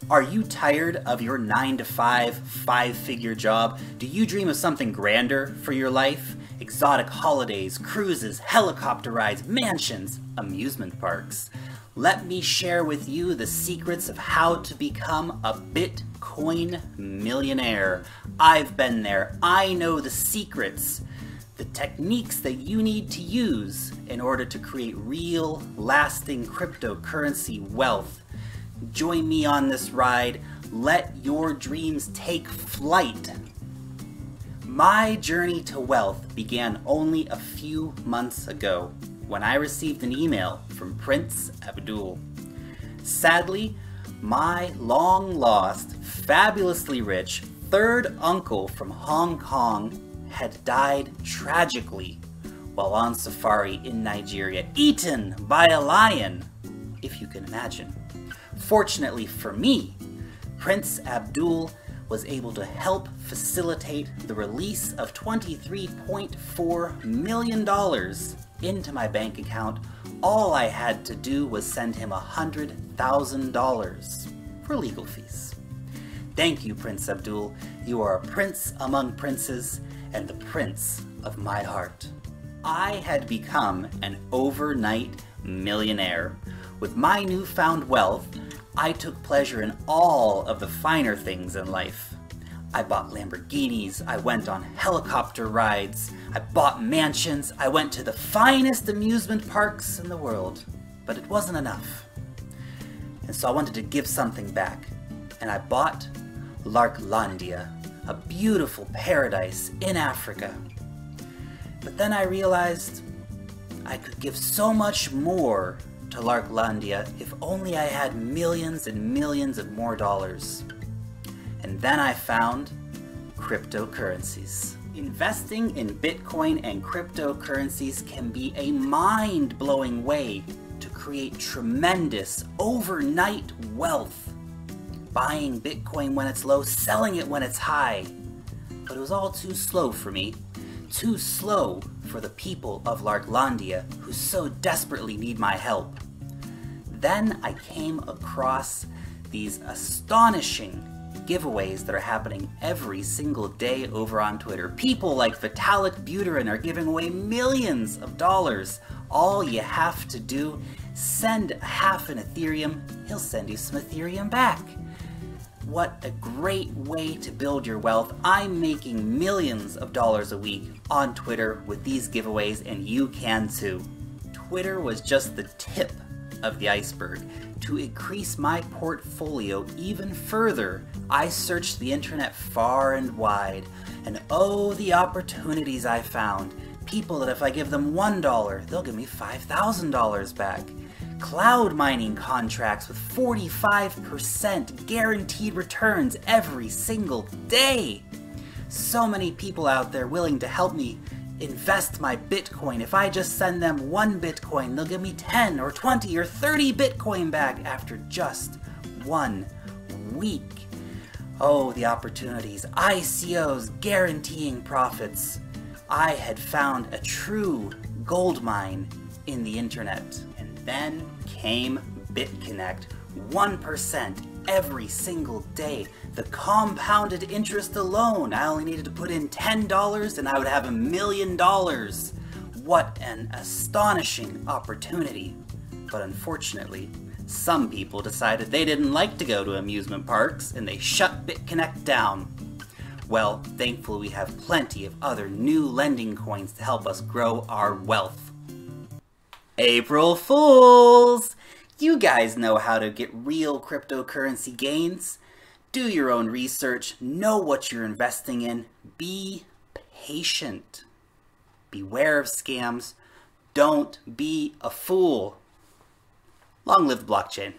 Are you tired of your 9-to-5, five-figure job? Do you dream of something grander for your life? Exotic holidays, cruises, helicopter rides, mansions, amusement parks. Let me share with you the secrets of how to become a Bitcoin millionaire. I've been there. I know the secrets, the techniques that you need to use in order to create real, lasting cryptocurrency wealth. Join me on this ride. Let your dreams take flight. My journey to wealth began only a few months ago when I received an email from Prince Abdul. Sadly, my long-lost, fabulously rich third uncle from Hong Kong had died tragically while on safari in Nigeria, eaten by a lion, if you can imagine. Fortunately for me, Prince Abdul was able to help facilitate the release of $23.4 million into my bank account. All I had to do was send him $100,000 for legal fees. Thank you, Prince Abdul. You are a prince among princes and the prince of my heart. I had become an overnight millionaire. With my newfound wealth, I took pleasure in all of the finer things in life. I bought Lamborghinis, I went on helicopter rides, I bought mansions, I went to the finest amusement parks in the world. But it wasn't enough. And so I wanted to give something back. And I bought Larklandia, a beautiful paradise in Africa. But then I realized I could give so much more to Larklandia if only I had millions and millions of more dollars. And then I found cryptocurrencies. Investing in Bitcoin and cryptocurrencies can be a mind-blowing way to create tremendous overnight wealth. Buying Bitcoin when it's low, selling it when it's high. But it was all too slow for me. Too slow for the people of Larklandia who so desperately need my help. Then I came across these astonishing giveaways that are happening every single day over on Twitter. People like Vitalik Buterin are giving away millions of dollars. All you have to do, send half an Ethereum, he'll send you some Ethereum back. What a great way to build your wealth. I'm making millions of dollars a week on Twitter with these giveaways, and you can too. Twitter was just the tip of the iceberg. To increase my portfolio even further, I searched the internet far and wide, and oh, the opportunities I found. People that if I give them $1, they'll give me $5,000 back. Cloud mining contracts with 45% guaranteed returns every single day. So many people out there willing to help me invest my Bitcoin. If I just send them 1 Bitcoin, they'll give me 10 or 20 or 30 Bitcoin back after just 1 week. Oh, the opportunities. ICOs guaranteeing profits. I had found a true gold mine in the internet. And then came Bitconnect. 1% every single day. The compounded interest alone, I only needed to put in $10 and I would have $1 million. What an astonishing opportunity. But unfortunately, some people decided they didn't like to go to amusement parks and they shut Bitconnect down. Well, thankfully we have plenty of other new lending coins to help us grow our wealth. April Fools! You guys know how to get real cryptocurrency gains. Do your own research, know what you're investing in, be patient. Beware of scams, don't be a fool. Long live the blockchain.